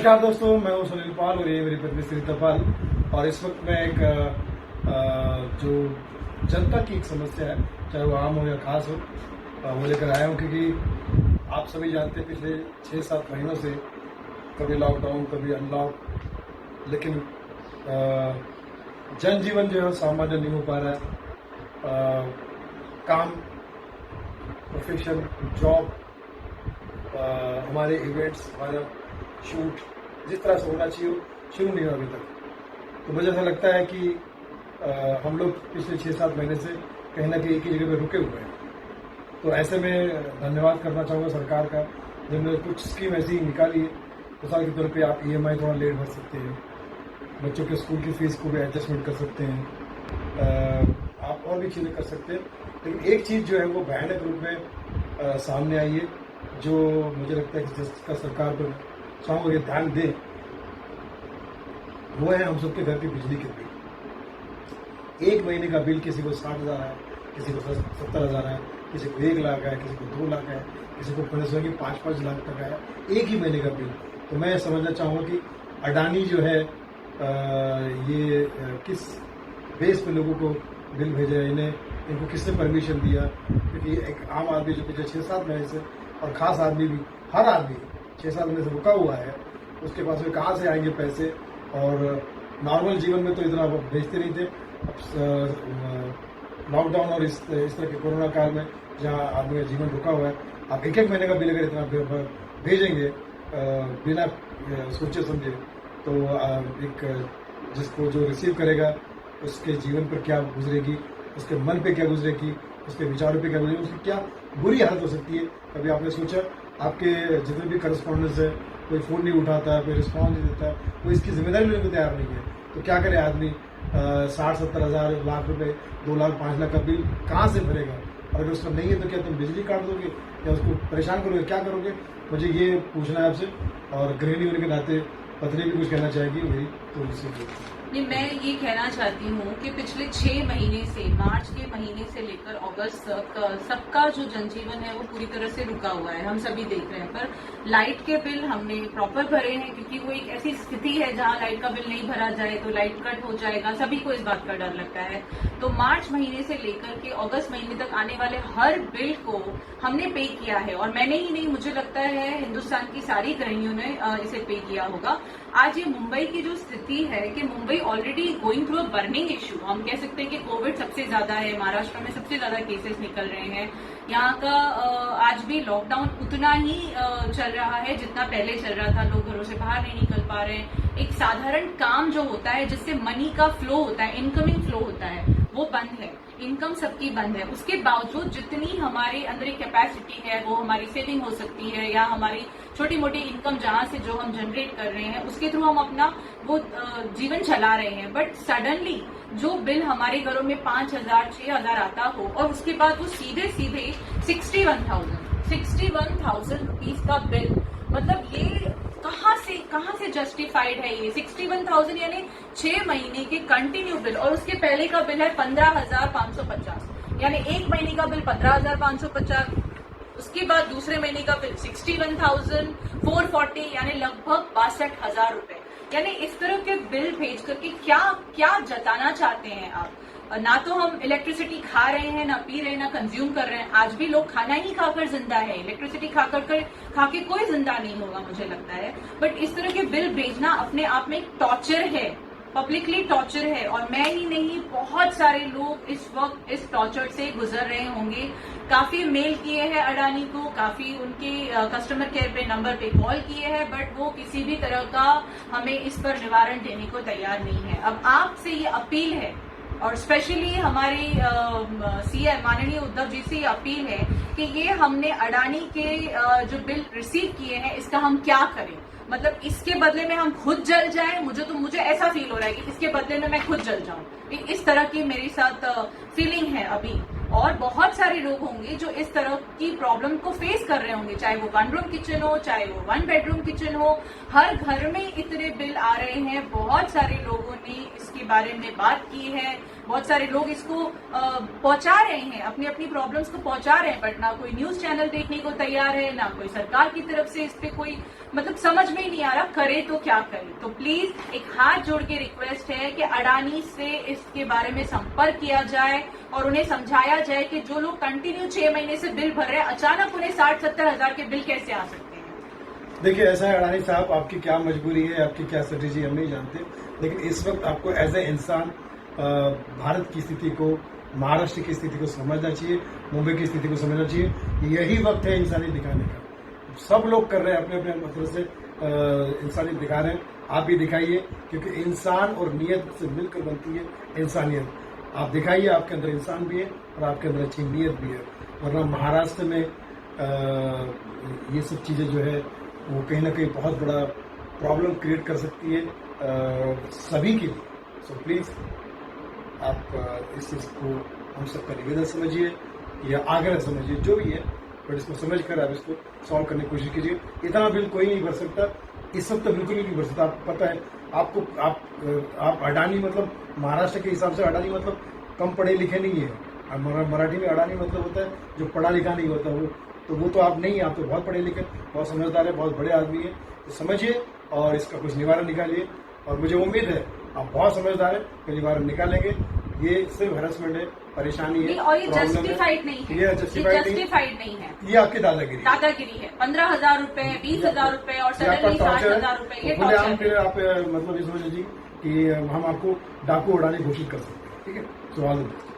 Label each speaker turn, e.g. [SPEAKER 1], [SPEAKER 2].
[SPEAKER 1] नमस्कार दोस्तों, मैं हूं सुनील पाल और ये मेरी पत्नी श्रीता पाल। और इस वक्त मैं एक जो जनता की एक समस्या है, चाहे वो आम हो या खास हो, वो लेकर आया हूं। क्योंकि आप सभी जानते हैं पिछले 6-7 महीनों से कभी लॉकडाउन कभी अनलॉक, लेकिन जनजीवन जो है सामान्य नहीं हो पा रहा है। काम, प्रोफेशन, जॉब, हमारे इवेंट्स, हमारा शूट जिस तरह से होना चाहिए शुरू नहीं हुआ अभी तक। तो मुझे ऐसा लगता है कि हम लोग पिछले 6-7 महीने से कहीं ना कहीं एक ही जगह पे रुके हुए हैं। तो ऐसे में धन्यवाद करना चाहूँगा सरकार का, जिन्होंने कुछ स्कीम ऐसी निकाली है। मिसाल के तौर पे आप EMI थोड़ा लेट भर सकते हैं, बच्चों के स्कूल की फीस को भी एडजस्टमेंट कर सकते हैं, आप और भी चीज़ें कर सकते हैं। लेकिन एक चीज़ जो है वो भयानक रूप में सामने आई है, जो मुझे लगता है कि जिसका सरकार पर चाहूँगा ध्यान दें, वो है हम सबके घर की बिजली के बिल। एक महीने का बिल किसी को 60,000 है, किसी को 70,000 है, किसी को 1 लाख है, किसी को 2 लाख है, किसी को 5-5 लाख तक है, एक ही महीने का बिल। तो मैं समझना चाहूँगा कि अडानी जो है ये किस बेस पे लोगों को बिल भेज रहे हैं, इनको किसने परमिशन दिया? क्योंकि एक आम आदमी जो पिछले 6-7 महीने से, और खास आदमी भी, हर आदमी 6-7 महीने से रुका हुआ है, उसके पास में कहाँ से आएंगे पैसे? और नॉर्मल जीवन में तो इतना भेजते नहीं थे। अब लॉकडाउन और इस तरह के कोरोना काल में जहाँ आदमी का जीवन रुका हुआ है, आप एक महीने का बिल अगर इतना भेजेंगे बिना सोचे समझे, तो एक जिसको जो रिसीव करेगा उसके जीवन पर क्या गुजरेगी, उसके मन पे क्या गुजरेगी, उसके विचारों पे क्या गुजरेगी, उसकी क्या बुरी हालत हो सकती है। कभी आपने सोचा? आपके जितने भी करस्पॉन्डेंस है, कोई फ़ोन नहीं उठाता है, कोई रिस्पॉन्स नहीं देता है, कोई इसकी जिम्मेदारी लेने को तैयार नहीं है। तो क्या करे आदमी? 60-70 हज़ार, लाख रुपए, 2 लाख 5 लाख का बिल कहाँ से भरेगा? और अगर उसका नहीं है तो क्या तुम बिजली काट दोगे या उसको परेशान करोगे? क्या करोगे? मुझे ये पूछना है आपसे। और गृहिणी होने के नाते पत्नी भी कुछ कहना चाहेगी मेरी, तो इसी
[SPEAKER 2] नहीं, मैं ये कहना चाहती हूँ कि पिछले 6 महीने से, मार्च के महीने से लेकर अगस्त तक सबका जो जनजीवन है वो पूरी तरह से रुका हुआ है, हम सभी देख रहे हैं। पर लाइट के बिल हमने प्रॉपर भरे हैं, क्योंकि वो एक ऐसी स्थिति है जहाँ लाइट का बिल नहीं भरा जाए तो लाइट कट हो जाएगा, सभी को इस बात का डर लगता है। तो मार्च महीने से लेकर के अगस्त महीने तक आने वाले हर बिल को हमने पे किया है, और मैंने ही नहीं, मुझे लगता है हिंदुस्तान की सारी गृहिणियों ने इसे पे किया होगा। आज ये मुंबई की जो स्थिति है कि Mumbai already going through a burning issue, हम कह सकते हैं कि कोविड सबसे ज्यादा है, महाराष्ट्र में सबसे ज्यादा केसेस निकल रहे हैं, यहाँ का आज भी लॉकडाउन उतना ही चल रहा है जितना पहले चल रहा था, लोग घरों से बाहर नहीं निकल पा रहे हैं। एक साधारण काम जो होता है जिससे मनी का फ्लो होता है, इनकमिंग फ्लो होता है, वो बंद है, इनकम सबकी बंद है। उसके बावजूद जितनी हमारे अंदर एक कैपेसिटी है, वो हमारी सेविंग हो सकती है, या हमारी छोटी मोटी इनकम जहां से जो हम जनरेट कर रहे हैं उसके थ्रू हम अपना वो जीवन चला रहे हैं। बट सडनली जो बिल हमारे घरों में 5,000-6,000 आता हो, और उसके बाद वो सीधे 61,000 रुपीज का बिल, मतलब ये कहां से जस्टिफाइड है? ये 61,000 यानी 6 महीने के कंटिन्यू बिल, और उसके पहले का बिल है 15,550, यानी एक महीने का बिल 15,550, उसके बाद दूसरे महीने का बिल 61,440, यानी लगभग 62,000 रुपए। यानी इस तरह के बिल भेज करके क्या जताना चाहते हैं आप? ना तो हम इलेक्ट्रिसिटी खा रहे हैं, ना पी रहे हैं, ना कंज्यूम कर रहे हैं। आज भी लोग खाना ही खाकर जिंदा है, इलेक्ट्रिसिटी खा के कोई जिंदा नहीं होगा, मुझे लगता है। बट इस तरह के बिल भेजना अपने आप में टॉर्चर है, पब्लिकली टॉर्चर है, और मैं ही नहीं, बहुत सारे लोग इस वक्त इस टॉर्चर से गुजर रहे होंगे। काफी मेल किए हैं अडानी को, काफी उनके कस्टमर केयर पे नंबर पे कॉल किए हैं, बट वो किसी भी तरह का हमें इस पर निवारण देने को तैयार नहीं है। अब आपसे ये अपील है, और स्पेशली हमारे CM माननीय उद्धव जी से ये अपील है कि ये हमने अडानी के जो बिल रिसीव किए हैं, इसका हम क्या करें? मतलब इसके बदले में हम खुद जल जाएं? मुझे ऐसा फील हो रहा है कि इसके बदले में मैं खुद जल जाऊं। इस तरह की मेरे साथ फीलिंग है अभी। और बहुत सारे लोग होंगे जो इस तरह की प्रॉब्लम को फेस कर रहे होंगे, चाहे वो 1 रूम किचन हो, चाहे वो 1 बेडरूम किचन हो, हर घर में इतने बिल आ रहे हैं। बहुत सारे लोगों ने इसके बारे में बात की है, बहुत सारे लोग इसको पहुंचा रहे हैं, अपनी अपनी प्रॉब्लम्स को पहुंचा रहे हैं, बट ना कोई न्यूज चैनल देखने को तैयार है, ना कोई सरकार की तरफ से इस पे कोई मतलब समझ में ही नहीं आ रहा करे तो क्या करे। तो प्लीज एक हाथ जोड़ के रिक्वेस्ट है कि अडानी से इसके बारे में संपर्क किया जाए और उन्हें समझाया जाए कि जो लोग कंटिन्यू 6 महीने से बिल भर रहे हैं, अचानक उन्हें 60-70 हजार के बिल कैसे आ सकते हैं।
[SPEAKER 1] देखिए ऐसा है अडानी साहब, आपकी क्या मजबूरी है, आपकी क्या स्ट्रेटेजी हम नहीं जानते, लेकिन इस वक्त आपको एज ए इंसान भारत की स्थिति को, महाराष्ट्र की स्थिति को समझना चाहिए, मुंबई की स्थिति को समझना चाहिए। यही वक्त है इंसानियत दिखाने का। सब लोग कर रहे हैं अपने अपने मतलब से इंसानियत दिखा रहे हैं, आप भी दिखाइए, क्योंकि इंसान और नीयत से मिलकर बनती है इंसानियत। आप दिखाइए, आपके अंदर इंसान भी है और आपके अंदर अच्छी नीयत भी है, वरना महाराष्ट्र में ये सब चीज़ें जो है वो कहीं ना कहीं बहुत बड़ा प्रॉब्लम क्रिएट कर सकती है सभी के लिए। सो प्लीज़ आप इस चीज़ को हम सबका निवेदन समझिए या आग्रह समझिए, जो भी है, बट इसको समझ कर आप इसको सॉल्व करने की कोशिश कीजिए। इतना बिल कोई नहीं भर सकता, इस वक्त तो बिल्कुल ही नहीं भर सकता। आपको पता है, आपको आप अडानी मतलब महाराष्ट्र के हिसाब से अडानी मतलब कम पढ़े लिखे नहीं है। मराठी में अडानी मतलब होता है जो पढ़ा लिखा नहीं होता, वो तो आप नहीं, आप तो बहुत पढ़े लिखे, बहुत समझदार है, बहुत बड़े आदमी है। तो समझिए और इसका कुछ निवारण निकालिए, और मुझे उम्मीद है आप बहुत समझदार है कि निवारण निकालेंगे। ये सिर्फ हरासमेंट है, परेशानी है,
[SPEAKER 2] और ये जस्टिफाइड नहीं है,
[SPEAKER 1] ये जस्टिफाइड
[SPEAKER 2] नहीं है,
[SPEAKER 1] ये आपकी दादागिरी है।
[SPEAKER 2] 15,000 रुपए, 20,000 रुपए और सडनली 60,000 रुपए, ये
[SPEAKER 1] फिर आप मतलब ये समझ लीजिए कि हम आपको डाकू उड़ाने की कोशिश कर सकते हैं। ठीक है, सो ऑल द बेस्ट।